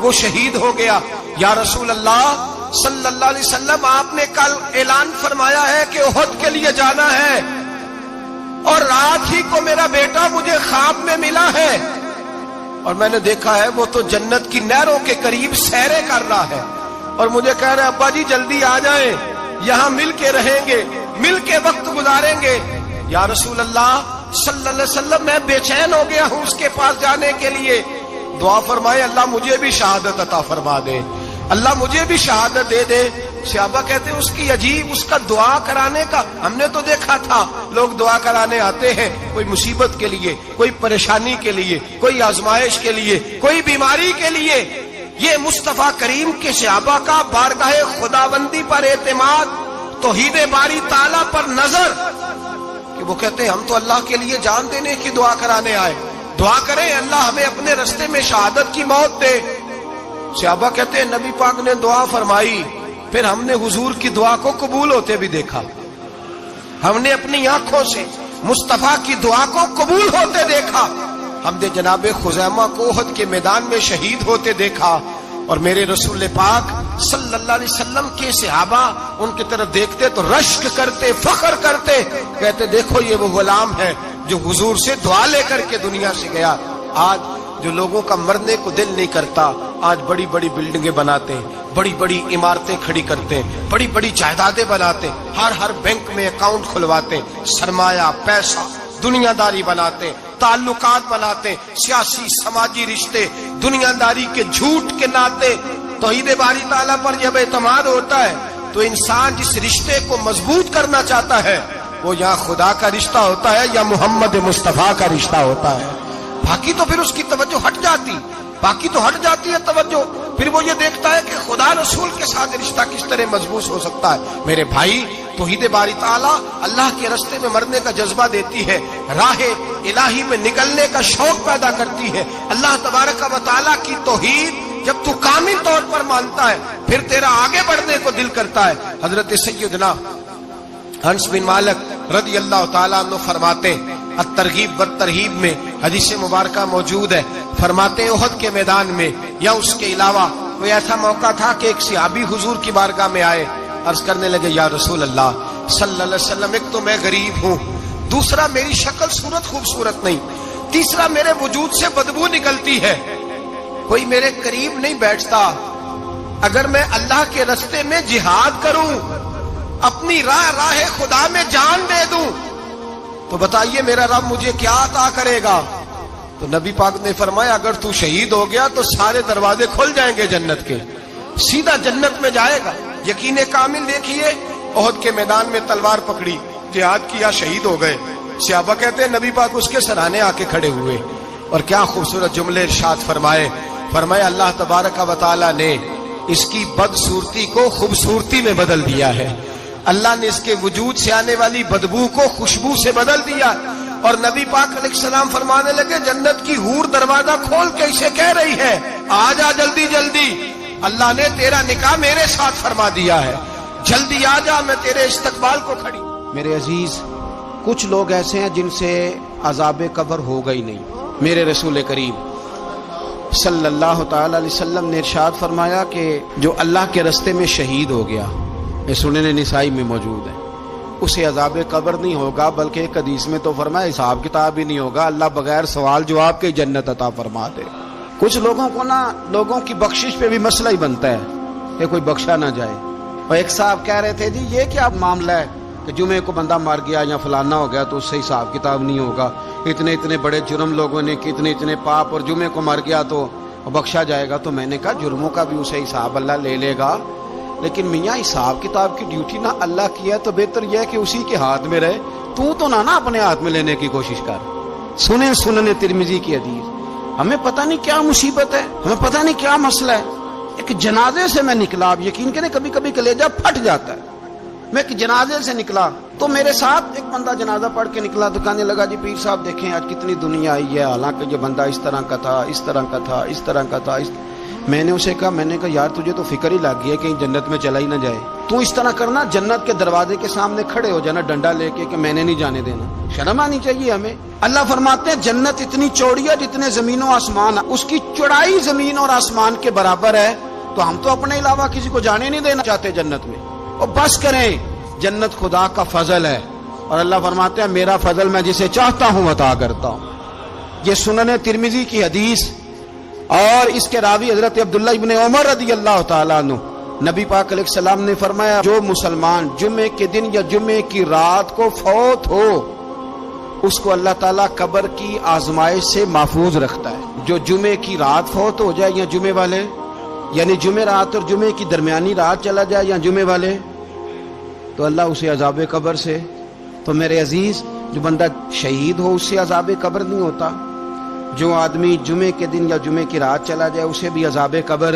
وہ شہید ہو گیا۔ یا رسول اللہ صلی اللہ علیہ وسلم، آپ نے کل اعلان فرمایا ہے کہ احد کے لیے جانا ہے، اور رات ہی کو میرا بیٹا مجھے خواب میں ملا ہے، اور میں نے دیکھا ہے وہ تو جنت کی نہروں کے قریب سیرے کر رہا ہے، اور مجھے کہہ رہے ابا جی جلدی آ جائیں، یہاں مل کے رہیں گے، مل کے وقت گزاریں گے۔ یا رسول اللہ صلی اللہ علیہ وسلم، میں بے چین ہو گیا ہوں اس کے پاس جانے کے لیے، دعا فرمائے اللہ مجھے بھی شہادت عطا فرما دے، اللہ مجھے بھی شہادت دے دے۔ صحابہ کہتے ہیں اس کی عجیب، اس کا دعا کرانے کا، ہم نے تو دیکھا تھا لوگ دعا کرانے آتے ہیں کوئی مصیبت کے لیے، کوئی پریشانی کے لیے، کوئی آزمائش کے لیے، کوئی بیماری کے لیے۔ یہ مصطفیٰ کریم کے صحابہ کا بارگاہ خداوندی پر اعتماد، توحید باری تعالیٰ پر نظر، کہ وہ کہتے ہیں ہم تو اللہ کے لیے جان دینے کی دعا کرانے آئے، دعا کریں اللہ ہمیں اپنے رستے میں شہادت کی موت دے۔ صحابہ کہتے ہیں نبی پاک نے دعا فرمائی، پھر ہم نے حضور کی دعا کو قبول ہوتے بھی دیکھا، ہم نے اپنی آنکھوں سے مصطفیٰ کی دعا کو قبول ہوتے دیکھا، ہم نے جناب خزیمہ کو احد کے میدان میں شہید ہوتے دیکھا، اور میرے رسول پاک صلی اللہ علیہ وسلم کے صحابہ ان کی طرف دیکھتے تو رشک کرتے، فخر کرتے، کہتے دیکھو یہ وہ غلام ہے جو حضور سے دعا لے کر کے دنیا سے گیا۔ آج جو لوگوں کا مرنے کو دل نہیں کرتا، آج بڑی بڑی بلڈنگیں بناتے ہیں، بڑی بڑی عمارتیں کھڑی کرتے ہیں، بڑی بڑی جائیدادیں بناتے ہیں، ہر بینک میں اکاؤنٹ کھلواتے ہیں، سرمایہ، پیسہ، دنیا داری بناتے ہیں، تعلقات بناتے ہیں، سیاسی سماجی رشتے، دنیا داری کے جھوٹ کے ناطے۔ توحید باری تعالیٰ پر جب اعتماد ہوتا ہے تو انسان جس رشتے کو مضبوط کرنا چاہتا ہے وہ یا خدا کا رشتہ ہوتا ہے یا محمد مصطفیٰ کا رشتہ ہوتا ہے، باقی تو پھر اس کی توجہ ہٹ جاتی، باقی تو ہٹ جاتی ہے توجہ، پھر وہ یہ دیکھتا ہے کہ خدا رسول کے ساتھ رشتہ کس طرح مضبوط ہو سکتا ہے۔ میرے بھائی، توحید باری تعالیٰ اللہ کے رستے میں مرنے کا جذبہ دیتی ہے، راہ الہی میں نکلنے کا شوق پیدا کرتی ہے۔ اللہ تبارک و تعالیٰ کی توحید جب تو کامل طور پر مانتا ہے پھر تیرا آگے بڑھنے کو دل کرتا ہے۔ حضرت سیدنا انس بن مالک رضی اللہ تعالیٰ عنہ فرماتے ہیں، الترغیب والترہیب میں حدیث مبارکہ موجود ہے، فرماتے ہیں احد کے میدان میں یا اس کے علاوہ کوئی ایسا موقع تھا کہ ایک صحابی حضور کی بارگاہ میں آئے، عرض کرنے لگے یا رسول اللہ صلی اللہ علیہ وسلم، ایک تو میں غریب ہوں، دوسرا میری شکل صورت خوبصورت نہیں، تیسرا میرے وجود سے بدبو نکلتی ہے، کوئی میرے قریب نہیں بیٹھتا، اگر میں اللہ کے رستے میں جہاد کروں، اپنی راہ خدا میں جان دے دوں، تو بتائیے میرا رب مجھے کیا عطا کرے گا؟ تو نبی پاک نے فرمایا اگر تو شہید ہو گیا تو سارے دروازے کھل جائیں گے جنت کے، سیدھا جنت میں جائے گا۔ یقین کامل دیکھیے، احد کے میدان میں تلوار پکڑی، جہاد کیا، شہید ہو گئے، صحابہ کہتے ہیں نبی پاک اس کے سرانے آ کے کھڑے ہوئے، اور کیا خوبصورت جملے ارشاد فرمایا اللہ تبارک و تعالیٰ نے اس کی بدصورتی کو خوبصورتی میں بدل دیا ہے، اللہ نے اس کے وجود سے آنے والی بدبو کو خوشبو سے بدل دیا، اور نبی پاک علیہ السلام فرمانے لگے جنت کی حور دروازہ کھول کے اسے کہہ رہی ہے آ جا جلدی جلدی، اللہ نے تیرا نکاح میرے ساتھ فرما دیا ہے، جلدی آ جا، میں تیرے استقبال کو کھڑی۔ میرے عزیز، کچھ لوگ ایسے ہیں جن سے عذاب قبر ہوگا ہی نہیں۔ میرے رسول کریم صلی اللہ تعالی علیہ وسلم نے ارشاد فرمایا کہ جو اللہ کے رستے میں شہید ہو گیا، یہ سنن نسائی میں موجود ہے، اسے عذاب قبر نہیں ہوگا، بلکہ ایک حدیث میں تو فرمایا حساب کتاب ہی نہیں ہوگا، اللہ بغیر سوال جواب کے جنت عطا فرما دے۔ کچھ لوگوں کو لوگوں کی بخشش پہ بھی مسئلہ ہی بنتا ہے کہ کوئی بخشا نہ جائے، اور ایک صاحب کہہ رہے تھے جی یہ کیا معاملہ ہے کہ جمعے کو بندہ مر گیا یا فلانا ہو گیا تو اس سے حساب کتاب نہیں ہوگا، اتنے بڑے جرم لوگوں نے کی، اتنے پاپ، اور جمعے کو مر گیا تو بخشا جائے گا۔ تو میں نے کہا جرموں کا بھی اسے حساب اللہ لے لے گا، لیکن میاں حساب کتاب کی ڈیوٹی نہ اللہ کی ہے، تو بہتر یہ ہے کہ اسی کے ہاتھ میں رہے، تو نہ اپنے ہاتھ میں لینے کی کوشش کر۔ سنن ترمذی کی حدیث، ہمیں پتہ نہیں کیا مصیبت ہے، ہمیں پتہ نہیں کیا مسئلہ ہے۔ ایک جنازے سے میں نکلا، آپ یقین کریں کبھی کبھی کلیجہ پھٹ جاتا ہے، میں ایک جنازے سے نکلا تو میرے ساتھ ایک بندہ جنازہ پڑھ کے نکلا، تو کہنے لگا جی پیر صاحب دیکھیں آج کتنی دنیا آئی ہے، حالانکہ یہ بندہ اس طرح کا تھا، اس طرح کا تھا، اس طرح کا تھا۔ میں نے اسے کہا یار تجھے تو فکر ہی لگ گئی ہے کہیں جنت میں چلا ہی نہ جائے. تو اس طرح کرنا، جنت کے دروازے کے سامنے کھڑے ہو جانا ڈنڈا لے کے کہ میں نے نہیں جانے دینا. شرم آنی چاہیے ہمیں. اللہ فرماتے ہیں جنت اتنی چوڑی ہے جتنے زمین و آسمان، اس کی چوڑائی زمین اور آسمان کے برابر ہے. تو ہم تو اپنے علاوہ کسی کو جانے نہیں دینا چاہتے جنت میں. اور بس کریں، جنت خدا کا فضل ہے. اور اللہ فرماتے ہیں میرا فضل میں جسے چاہتا ہوں عطا کرتا ہوں. یہ سنن ترمذی کی حدیث، اور اس کے راوی حضرت عبداللہ ابن عمر رضی اللہ تعالیٰ عنہ. نبی پاک علیہ السلام نے فرمایا جو مسلمان جمعے کے دن یا جمعے کی رات کو فوت ہو اس کو اللہ تعالیٰ قبر کی آزمائش سے محفوظ رکھتا ہے. جو جمعے کی رات فوت ہو جائے یا جمعے والے، یعنی جمعے رات اور جمعے کی درمیانی رات چلا جائے یا جمعے والے، تو اللہ اسے عذاب قبر سے. تو میرے عزیز، جو بندہ شہید ہو اس سے عذاب قبر نہیں ہوتا. جو آدمی جمعے کے دن یا جمعے کی رات چلا جائے اسے بھی عذاب قبر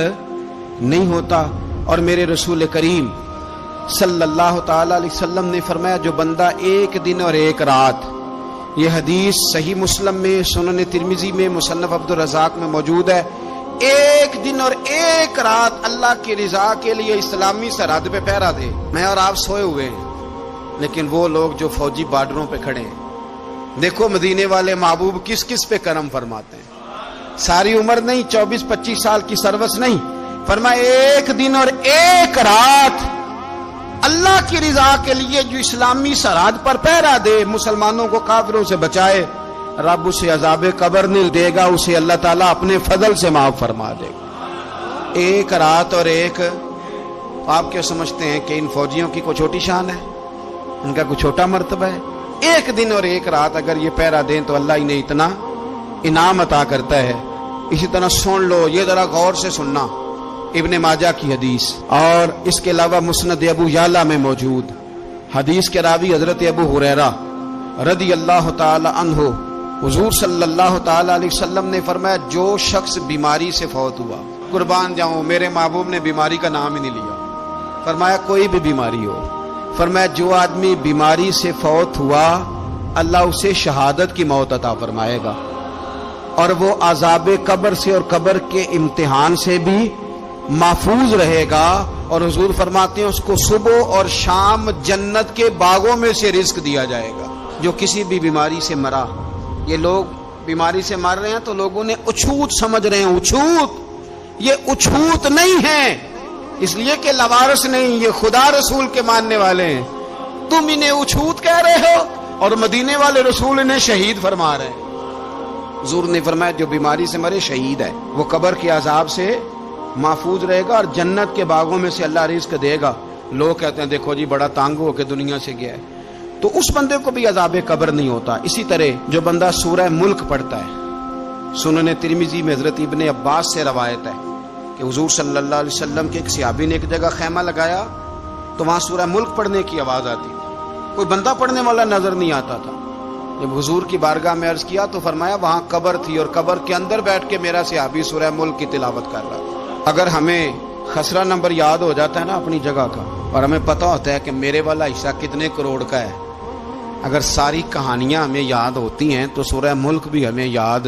نہیں ہوتا. اور میرے رسول کریم صلی اللہ تعالی علیہ وسلم نے فرمایا جو بندہ ایک دن اور ایک رات، یہ حدیث صحیح مسلم میں، سنن ترمذی میں، مصنف عبدالرزاق میں موجود ہے، ایک دن اور ایک رات اللہ کی رضا کے لیے اسلامی سرحد پہ پہرا دے. میں اور آپ سوئے ہوئے ہیں، لیکن وہ لوگ جو فوجی بارڈروں پہ کھڑے ہیں، دیکھو مدینے والے محبوب کس کس پہ کرم فرماتے ہیں. ساری عمر نہیں، 24-25 سال کی سروس نہیں، فرمایا ایک دن اور ایک رات اللہ کی رضا کے لیے جو اسلامی سرحد پر پہرا دے، مسلمانوں کو کافروں سے بچائے، رب اسے عذاب قبر نہیں دے گا، اسے اللہ تعالیٰ اپنے فضل سے معاف فرما دے گا. ایک رات اور ایک. آپ کیا سمجھتے ہیں کہ ان فوجیوں کی کوئی چھوٹی شان ہے؟ ان کا کوئی چھوٹا مرتبہ ہے؟ ایک دن اور ایک رات اگر یہ پہرا دیں تو اللہ انہیں اتنا انعام عطا کرتا ہے. اسی طرح سن لو، یہ ذرا غور سے سننا، ابن ماجہ کی حدیث، اور اس کے علاوہ مسند ابو یعلا میں موجود حدیث کے راوی حضرت ابو ہریرہ رضی اللہ تعالی عنہ، حضور صلی اللہ تعالی علیہ وسلم نے فرمایا جو شخص بیماری سے فوت ہوا، قربان جاؤں میرے محبوب نے بیماری کا نام ہی نہیں لیا، فرمایا کوئی بھی بیماری ہو، فرمایا جو آدمی بیماری سے فوت ہوا اللہ اسے شہادت کی موت عطا فرمائے گا، اور وہ عذاب قبر سے اور قبر کے امتحان سے بھی محفوظ رہے گا. اور حضور فرماتے ہیں اس کو صبح اور شام جنت کے باغوں میں سے رزق دیا جائے گا. جو کسی بھی بیماری سے مرا، یہ لوگ بیماری سے مر رہے ہیں تو لوگوں نے اچھوت سمجھ رہے ہیں. اچھوت، یہ اچھوت نہیں ہے، اس لیے کہ لوارث نہیں، یہ خدا رسول کے ماننے والے ہیں. تم انہیں اچھوت کہہ رہے ہو اور مدینے والے رسول انہیں شہید فرما رہے ہیں. حضور نے فرمایا جو بیماری سے مرے شہید ہے، وہ قبر کے عذاب سے محفوظ رہے گا اور جنت کے باغوں میں سے اللہ رزق دے گا. لوگ کہتے ہیں دیکھو جی بڑا تانگ ہو کے دنیا سے گیا ہے، تو اس بندے کو بھی عذاب قبر نہیں ہوتا. اسی طرح جو بندہ سورہ ملک پڑھتا ہے، سنن ترمذی میں حضرت ابن عباس سے روایت ہے کہ حضور صلی اللہ علیہ وسلم کے ایک صحابی نے ایک جگہ خیمہ لگایا تو وہاں سورہ ملک پڑھنے کی آواز آتی تھی، کوئی بندہ پڑھنے والا نظر نہیں آتا تھا. جب حضور کی بارگاہ میں عرض کیا تو فرمایا وہاں قبر تھی اور قبر کے اندر بیٹھ کے میرا صحابی سورہ ملک کی تلاوت کر رہا تھا. اگر ہمیں خسرہ نمبر یاد ہو جاتا ہے نا اپنی جگہ کا، اور ہمیں پتہ ہوتا ہے کہ میرے والا حصہ کتنے کروڑ کا ہے، اگر ساری کہانیاں ہمیں یاد ہوتی ہیں تو سورہ ملک بھی ہمیں یاد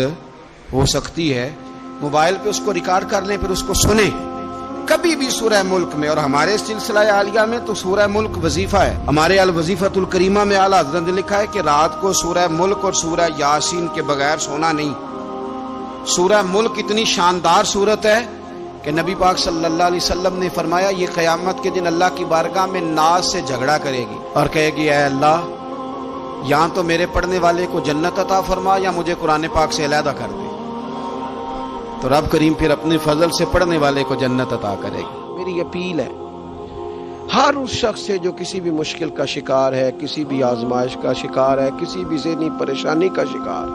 ہو سکتی ہے. موبائل پہ اس کو ریکارڈ کر لیں، پھر اس کو سنیں کبھی بھی سورہ ملک میں. اور ہمارے سلسلہ عالیہ میں تو سورہ ملک وظیفہ ہے. ہمارے الوظیفۃ الکریمہ میں اعلیٰ حضرت نے لکھا ہے کہ رات کو سورہ ملک اور سورہ یاسین کے بغیر سونا نہیں. سورہ ملک اتنی شاندار سورت ہے کہ نبی پاک صلی اللہ علیہ وسلم نے فرمایا یہ قیامت کے دن اللہ کی بارگاہ میں ناز سے جھگڑا کرے گی اور کہے گی اے اللہ یہاں تو میرے پڑھنے والے کو جنت عطا فرما یا مجھے قرآن پاک سے علیحدہ کر دے. تو رب کریم پھر اپنے فضل سے پڑھنے والے کو جنت عطا کرے گی. میری اپیل ہے ہر اس شخص سے جو کسی بھی مشکل کا شکار ہے، کسی بھی آزمائش کا شکار ہے، کسی بھی ذہنی پریشانی کا شکار،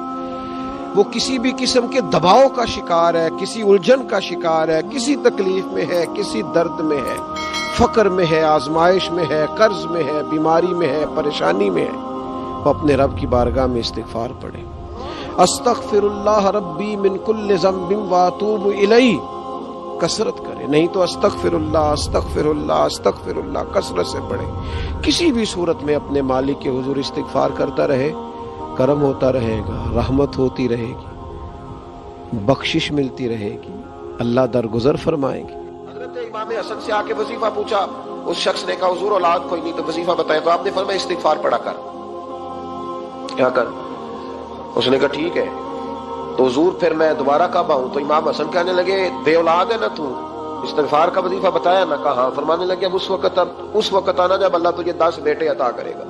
وہ کسی بھی قسم کے دباؤ کا شکار ہے، کسی الجھن کا شکار ہے، کسی تکلیف میں ہے، کسی درد میں ہے، فقر میں ہے، آزمائش میں ہے، قرض میں ہے، بیماری میں ہے، پریشانی میں ہے، وہ اپنے رب کی بارگاہ میں استغفار پڑھے. استغفر اللہ ربی من کل ذنب واتوب الیہ کثرت کرے، نہیں تو استغفر اللہ استغفر اللہ استغفر اللہ کثرت سے پڑھے. کسی بھی صورت میں اپنے مالک کے حضور استغفار کرتا رہے، کرم ہوتا رہے گا، رحمت ہوتی رہے گی، بخشش ملتی رہے گی، اللہ درگزر فرمائیں گے۔ حضرت امام حسن سے آ کے وظیفہ پوچھا، اس شخص نے کہا حضور اولاد کوئی نہیں تو وظیفہ بتائیں، تو آپ نے فرمایا استغفار پڑھا کر، کیا کر؟ اس نے کہا ٹھیک ہے۔ تو حضور پھر میں دوبارہ کب آؤں؟ تو امام حسن کہنے لگے بے اولاد ہے نا تو، استغفار کا وظیفہ بتایا نا؟ کہا ہاں۔ فرمانے لگے اب اس وقت آنا جب اللہ تجھے 10 بیٹے عطا کرے گا۔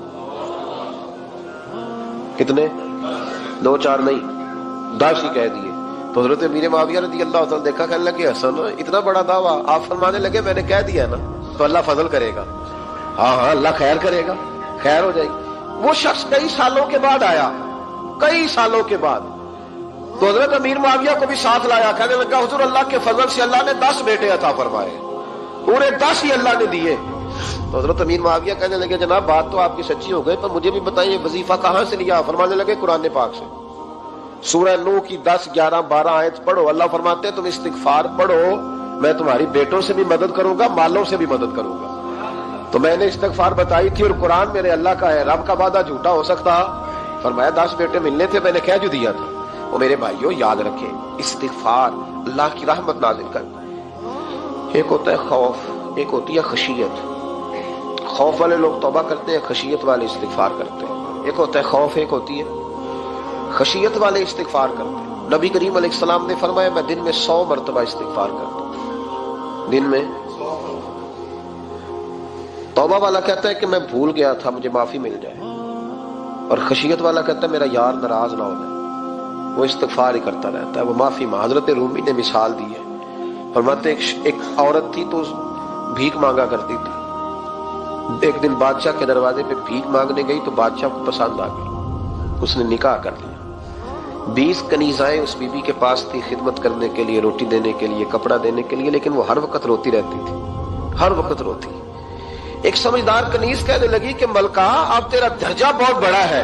کتنے؟ 2 4 نہیں، 10 ہی کہہ دیے۔ تو حضرت امیر معاویہ رضی اللہ تعالیٰ دیکھا، کہنے لگے حسن اتنا بڑا دعویٰ؟ آپ فرمانے لگے میں نے کہہ دیا نا تو اللہ فضل کرے گا۔ ہاں ہاں اللہ خیر کرے گا، خیر ہو جائے گی۔ وہ شخص کئی سالوں کے بعد آیا، کئی سالوں کے بعد، تو حضرت امیر معاویہ کو بھی ساتھ لایا، کہنے لگا حضور اللہ کے فضل سے اللہ نے 10 بیٹے عطا فرمائے، پورے 10 ہی اللہ نے دیے۔ تو حضرت امیر معاویہ کہنے لگے جناب بات تو آپ کی سچی ہو گئی، پر مجھے بھی بتائیے وظیفہ کہاں سے لیا؟ فرمانے لگے قرآن پاک سے، سورہ نوح کی 10 11 12 آیت پڑھو۔ اللہ فرماتے ہیں تم استغفار پڑھو، میں تمہاری بیٹوں سے بھی مدد کروں گا، مالوں سے بھی مدد کروں گا۔ تو میں نے استغفار بتائی تھی، اور قرآن میرے اللہ کا ہے، رب کا وعدہ جھوٹا ہو سکتا؟ فرمایا 10 بیٹے ملنے تھے، میں نے کہہ جو دیا تھا۔ وہ میرے بھائیوں یاد رکھیں، استغفار اللہ کی رحمت نازل کرتا ہے۔ ایک ہوتا ہے خوف، ایک ہوتی ہے خشیت۔ خوف والے لوگ توبہ کرتے ہیں، خشیت والے استغفار کرتے ہیں۔ ایک ہوتا ہے خوف، ایک ہوتی ہے خشیت والے استغفار کرتے ہیں۔ نبی کریم علیہ السلام نے فرمایا میں دن میں 100 مرتبہ استغفار کرتا ہوں، دن میں۔ توبہ والا کہتا ہے کہ میں بھول گیا تھا، مجھے معافی مل جائے، اور خشیت والا کہتا ہے میرا یار ناراض نہ ہو جائے، وہ استغفار ہی کرتا رہتا ہے، وہ معافی مانگ۔ حضرت رومی نے مثال دی ہے، فرماتے ایک عورت تھی تو بھیک مانگا کرتی تھی، ایک دن بادشاہ کے دروازے پہ بھیک مانگنے گئی تو بادشاہ کو پسند آ گئی، اس نے نکاح کر لیا۔ 20 کنیزائیں اس بی بی کے پاس تھی خدمت کرنے کے لیے، روٹی دینے کے لیے، کپڑا دینے کے لیے، لیکن وہ ہر وقت روتی رہتی تھی، ہر وقت روتی۔ ایک سمجھدار کنیز کہنے لگی کہ ملکہ اب تیرا درجہ بہت بڑا ہے،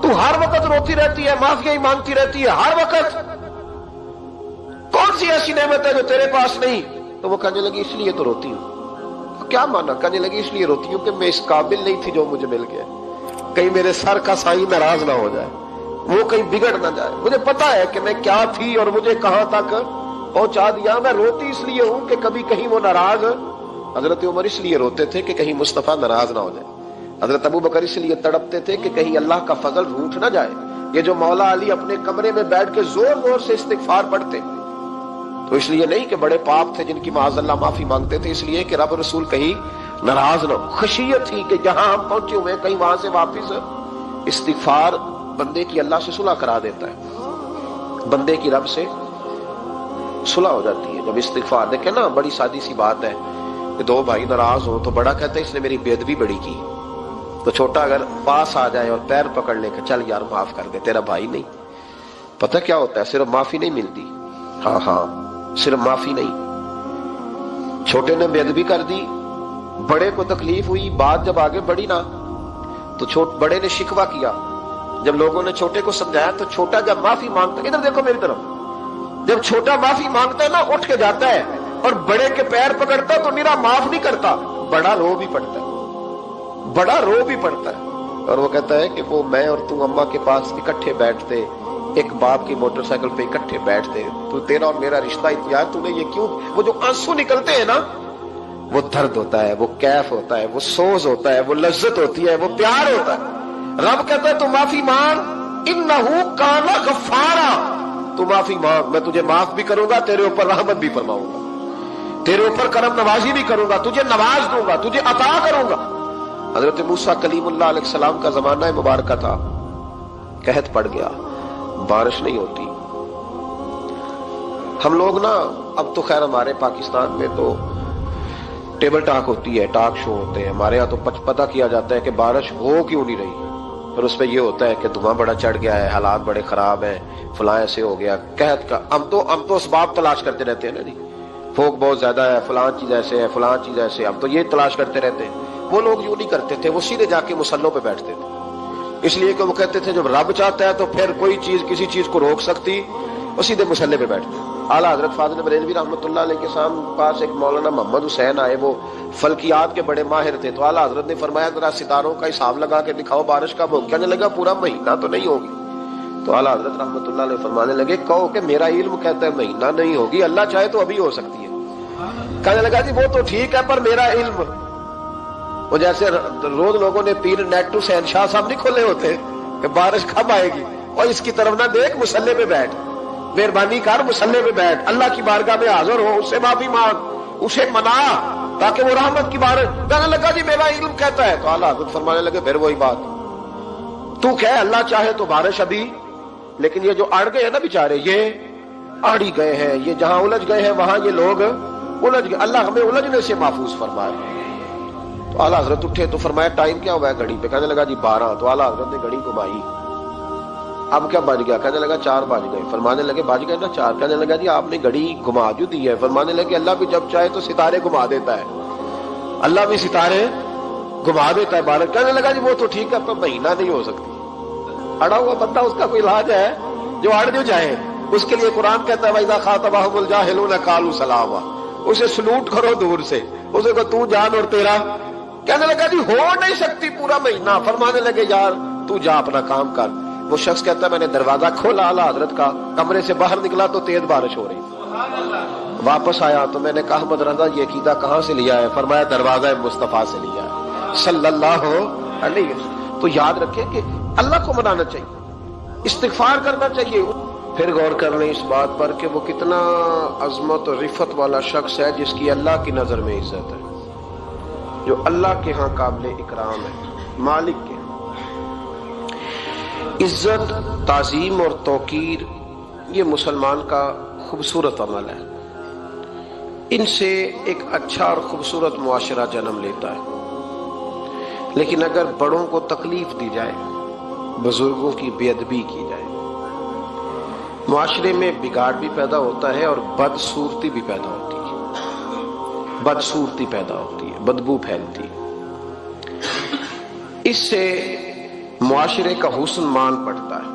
تو ہر وقت روتی رہتی ہے، معافی مانگتی رہتی ہے ہر وقت، کون سی ایسی نعمت ہے جو تیرے پاس نہیں؟ تو وہ کہنے لگی اس لیے تو روتی ہوں۔ کیا مانا؟ کہنے لگی اس لیے روتی ہوں کہ میں اس قابل نہیں تھی جو مجھے مل گیا، کہیں میرے سر کا سائیں ناراض نہ ہو جائے، وہ کہیں بگڑ نہ جائے، مجھے پتا ہے کہ میں کیا تھی اور مجھے کہاں تک پہنچا دیا۔ میں روتی اس لیے ہوں کہ کبھی کہیں وہ ناراض، حضرت عمر اس لیے روتے تھے کہ کہیں مصطفیٰ ناراض نہ ہو جائے، حضرت ابو بکر اس لیے تڑپتے تھے کہ کہیں اللہ کا فضل روٹھ نہ جائے۔ یہ جو مولا علی اپنے کمرے میں بیٹھ کے زور زور سے استغفار پڑھتے تو اس لیے نہیں کہ بڑے پاپ تھے جن کی معاذ اللہ معافی مانگتے تھے، اس لیے کہ رب رسول کہیں ناراض نہ ہو۔ خشیت تھی کہ جہاں ہم پہنچے ہوئے کہیں وہاں سے واپس۔ استغفار بندے کی اللہ سے صلح کرا دیتا ہے، بندے کی رب سے صلح ہو جاتی ہے جب استغفار۔ دیکھیں نا بڑی سادی سی بات ہے کہ 2 بھائی ناراض ہو تو بڑا کہتا ہے اس نے میری بے ادبی بڑی کی، تو چھوٹا اگر پاس آ جائے اور پیر پکڑ لے کہ چل یار معاف کر دے، تیرا بھائی نہیں۔ پتہ کیا ہوتا ہے؟ صرف معافی نہیں ملتی، ہاں صرف معافی نہیں، چھوٹے نے بے ادبی کر دی، بڑے کو تکلیف ہوئی، بات جب آگے بڑھی نا تو بڑے نے شکوہ کیا، جب لوگوں نے چھوٹے کو سمجھایا تو چھوٹا جب معافی مانگتا ہے، ادھر دیکھو میری طرف، جب چھوٹا معافی مانگتا ہے نا اٹھ کے جاتا ہے اور بڑے کے پیر پکڑتا تو میرا معاف نہیں کرتا، بڑا رو بھی پڑتا ہے، بڑا رو بھی پڑتا ہے، اور وہ کہتا ہے کہ وہ میں اور تو اماں کے پاس اکٹھے بیٹھتے، ایک باپ کی موٹر سائیکل پہ اکٹھے بیٹھتے، تو تیرا اور میرا رشتہ یار تو نے یہ کیوں؟ وہ جو آنسو نکلتے ہیں نا وہ درد ہوتا ہے، وہ کیف ہوتا ہے، وہ سوز ہوتا ہے، وہ لذت ہوتی ہے، وہ پیار ہوتا ہے۔ رب کہتا ہے تو معافی مانگ، انہو کان غفارا، تو معافی مانگ، میں تجھے معاف بھی کروں گا، تیرے اوپر رحمت بھی فرماؤں گا، تیرے اوپر کرم نوازی بھی کروں گا، تجھے نواز دوں گا، تجھے عطا کروں گا۔ حضرت موسیٰ کلیم اللہ علیہ السلام کا زمانہ مبارکہ تھا، قحط پڑ گیا، بارش نہیں ہوتی۔ ہم لوگ نا اب تو خیر ہمارے پاکستان میں تو ٹیبل ٹاک ہوتی ہے، ٹاک شو ہوتے ہیں، ہمارے یہاں تو پتہ کیا جاتا ہے کہ بارش ہو کیوں نہیں رہی، پھر اس پہ یہ ہوتا ہے کہ دھواں بڑا چڑھ گیا ہے، حالات بڑے خراب ہیں، فلاں ایسے ہو گیا، قحط کا۔ ہم تو اسباب تلاش کرتے رہتے ہیں نا جی، فوق بہت زیادہ ہے، فلاں چیز ایسے ہے، فلاں چیز ایسے، ہم تو یہ تلاش کرتے رہتے ہیں۔ وہ لوگ یوں نہیں کرتے تھے، وہ سیدھے جا کے مسلوں پہ بیٹھتے تھے، اس لیے کہ وہ کہتے تھے جب رب چاہتا ہے تو پھر کوئی چیز کسی چیز کو روک سکتی، وہ سیدھے مسلے پہ بیٹھتے۔ اعلیٰ حضرت فاضل بریلوی رحمۃ اللہ علیہ کے پاس ایک مولانا محمد حسین آئے، وہ فلکیات کے بڑے ماہر تھے، تو اعلیٰ حضرت نے فرمایا ذرا ستاروں کا حساب لگا کے دکھاؤ بارش کب ہوگی؟ کہنے لگا پورا مہینہ تو نہیں ہوگی، تو اعلیٰ حضرت رحمۃ اللہ علیہ فرمانے لگے کہو کہ میرا علم کہتا ہے مہینہ نہیں ہوگی، اللہ چاہے تو ابھی ہو سکتی ہے۔ کہنے لگا جی وہ تو ٹھیک ہے پر میرا علم، وہ جیسے روز لوگوں نے پیر نیٹ ٹو سین شاہ صاحب نہیں کھولے ہوتے کہ بارش کب آئے گی، اور اس کی طرف نہ دیکھ، مصلے پہ بیٹھ، مہربانی کر مصلے پہ بیٹھ، اللہ کی بارگاہ میں حاضر ہو، اس سے معافی مانگ، اسے منا تاکہ وہ رحمت کی بارش۔ کہنے لگا جی میرا علم کہتا ہے۔ تو اعلیٰ حضرت فرمانے لگے پھر وہی بات، تو کہ اللہ چاہے تو بارش ابھی، لیکن یہ جو اڑ گئے ہیں نا بیچارے، یہ اڑ ہی گئے ہیں، یہ جہاں الجھ گئے ہیں وہاں یہ لوگ الجھ گئے، اللہ ہمیں الجھنے سے محفوظ فرمائے۔ تو اعلیٰ حضرت اٹھے تو فرمایا ٹائم کیا ہوا ہے گھڑی پہ؟ کہنے لگا جی 12۔ تو اعلیٰ حضرت نے گھڑی گھمائی، اب کیا بج گیا؟ کہنے لگا 4 بج گئے۔ فرمانے لگے بج گئے نا 4؟ کہنے لگا جی آپ نے گھڑی گھما جو دی ہے۔ فرمانے لگے اللہ بھی جب چاہے تو ستارے گھما دیتا ہے، اللہ بھی ستارے گھما دیتا ہے بارش۔ کہنے لگا جی وہ تو ٹھیک ہے پر مہینہ نہیں ہو سکتی۔ اڑا ہوا بندہ، اس کا کوئی علاج ہے؟ جو اڑ جو جائے اس کے لیے قرآن کہتا ہے وَإِذَا خَاطَبَهُمُ الْجَاهِلُونَ قَالُوا سَلَامًا، اسے سلوٹ کرو دور سے، اسے کو تو جان اور تیرا۔ کہنے لگا جی ہو نہیں سکتی پورا مہینہ۔ فرمانے لگے یار تو جا اپنا کام کر۔ وہ شخص کہتا ہے میں نے دروازہ کھولا اعلیٰ حضرت کا، کمرے سے باہر نکلا تو تیز بارش ہو رہی، واپس آیا تو میں نے کہا احمد رضا یہ عقیدہ کہاں سے لیا ہے؟ فرمایا دروازہ مصطفیٰ سے لیا ہے صلی اللہ علیہ وسلم۔ تو یاد رکھیں کہ اللہ کو منانا چاہیے، استغفار کرنا چاہیے۔ پھر غور کر لیں اس بات پر کہ وہ کتنا عظمت اور رفت والا شخص ہے جس کی اللہ کی نظر میں عزت ہے، جو اللہ کے ہاں قابل اکرام ہے، مالک کے ہاں۔ عزت، تعظیم اور توقیر یہ مسلمان کا خوبصورت عمل ہے، ان سے ایک اچھا اور خوبصورت معاشرہ جنم لیتا ہے۔ لیکن اگر بڑوں کو تکلیف دی جائے، بزرگوں کی بے ادبی کی جائے، معاشرے میں بگاڑ بھی پیدا ہوتا ہے اور بدصورتی بھی پیدا ہوتی ہے، بدصورتی پیدا ہوتی ہے، بدبو پھیلتی ہے، اس سے معاشرے کا حسن مان پڑتا ہے۔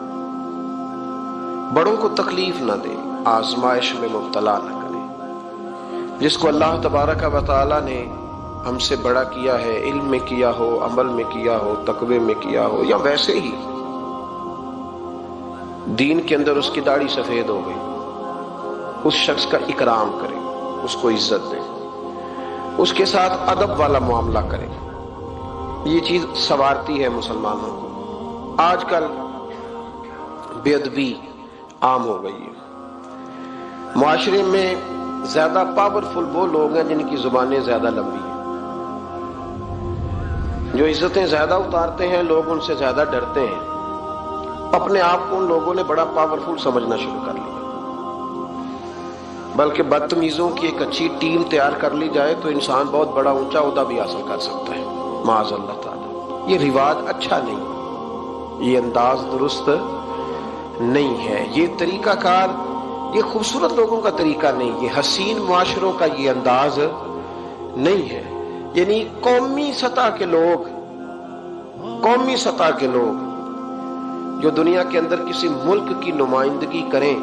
بڑوں کو تکلیف نہ دے، آزمائش میں مبتلا نہ کرے۔ جس کو اللہ تبارک و تعالی نے ہم سے بڑا کیا ہے، علم میں کیا ہو، عمل میں کیا ہو، تقوی میں کیا ہو، یا ویسے ہی دین کے اندر اس کی داڑھی سفید ہو گئی، اس شخص کا اکرام کرے، اس کو عزت دے، اس کے ساتھ ادب والا معاملہ کرے۔ یہ چیز سنوارتی ہے مسلمانوں کو۔ آج کل بے ادبی عام ہو گئی ہے۔ معاشرے میں زیادہ پاورفل وہ لوگ ہیں جن کی زبانیں زیادہ لمبی ہیں، جو عزتیں زیادہ اتارتے ہیں، لوگ ان سے زیادہ ڈرتے ہیں۔ اپنے آپ کو ان لوگوں نے بڑا پاورفل سمجھنا شروع کر لیا، بلکہ بدتمیزوں کی ایک اچھی ٹیم تیار کر لی جائے تو انسان بہت بڑا اونچا عہدہ بھی حاصل کر سکتا ہے، معاذ اللہ تعالی۔ یہ رواج اچھا نہیں، یہ انداز درست نہیں ہے، یہ طریقہ کار، یہ خوبصورت لوگوں کا طریقہ نہیں، یہ حسین معاشروں کا یہ انداز نہیں ہے۔ یعنی قومی سطح کے لوگ، قومی سطح کے لوگ جو دنیا کے اندر کسی ملک کی نمائندگی کریں،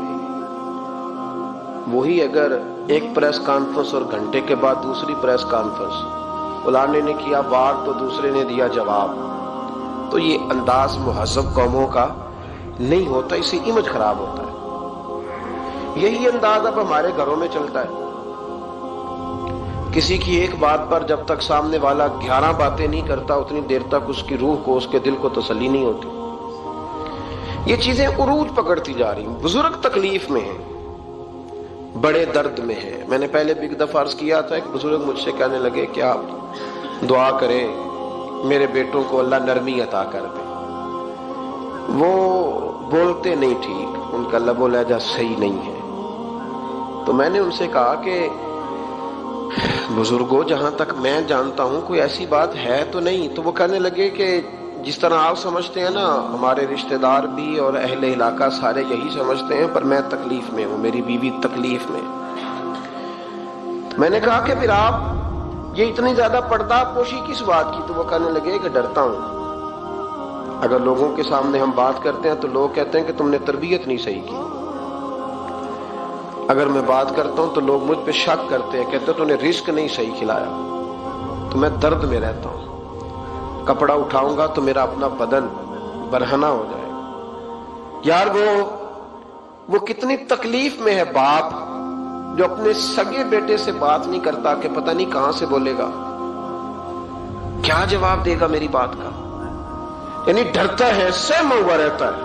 وہی اگر ایک پریس کانفرنس اور گھنٹے کے بعد دوسری پریس کانفرنس، فلانے نے کیا وار تو دوسرے نے دیا جواب، تو یہ انداز مہذب قوموں کا نہیں ہوتا، اس سے امیج خراب ہوتا ہے۔ یہی انداز اب ہمارے گھروں میں چلتا ہے۔ کسی کی ایک بات پر جب تک سامنے والا 11 باتیں نہیں کرتا، اتنی دیر تک اس کی روح کو، اس کے دل کو تسلی نہیں ہوتی۔ یہ چیزیں عروج پکڑتی جا رہی ہیں۔ بزرگ تکلیف میں ہیں، بڑے درد میں ہیں۔ میں نے پہلے بھی ایک دفعہ عرض کیا تھا، ایک بزرگ مجھ سے کہنے لگے کہ آپ دعا کریں میرے بیٹوں کو اللہ نرمی عطا کر دے، وہ بولتے نہیں ٹھیک، ان کا لب و لہجہ صحیح نہیں ہے۔ تو میں نے ان سے کہا کہ بزرگوں، جہاں تک میں جانتا ہوں کوئی ایسی بات ہے تو نہیں۔ تو وہ کہنے لگے کہ جس طرح آپ سمجھتے ہیں نا، ہمارے رشتہ دار بھی اور اہل علاقہ سارے یہی سمجھتے ہیں، پر میں تکلیف میں ہوں، میری بیوی تکلیف میں۔ میں نے کہا کہ پھر آپ یہ اتنی زیادہ پردہ پوشی کس بات کی؟ تو وہ کہنے لگے کہ ڈرتا ہوں، اگر لوگوں کے سامنے ہم بات کرتے ہیں تو لوگ کہتے ہیں کہ تم نے تربیت نہیں صحیح کی، اگر میں بات کرتا ہوں تو لوگ مجھ پہ شک کرتے ہیں، کہتے ہیں تو نے رزق نہیں صحیح کھلایا، تو میں درد میں رہتا ہوں، کپڑا اٹھاؤں گا تو میرا اپنا بدن برہنہ ہو جائے گا۔ یار وہ کتنی تکلیف میں ہے باپ جو اپنے سگے بیٹے سے بات نہیں کرتا کہ پتہ نہیں کہاں سے بولے گا، کیا جواب دے گا میری بات کا، یعنی ڈرتا ہے، سہما ہوا رہتا ہے۔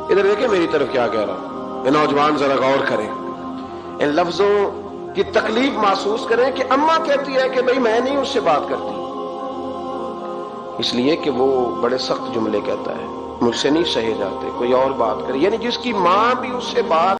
ادھر دیکھیں میری طرف کیا کہہ رہا ہوں، یہ نوجوان ذرا غور کریں، ان لفظوں کی تکلیف محسوس کریں کہ اماں کہتی ہے کہ بھئی میں نہیں اس سے بات کرتی، اس لیے کہ وہ بڑے سخت جملے کہتا ہے، مجھ سے نہیں سہے جاتے، کوئی اور بات کرے، یعنی جس کی ماں بھی اس سے بات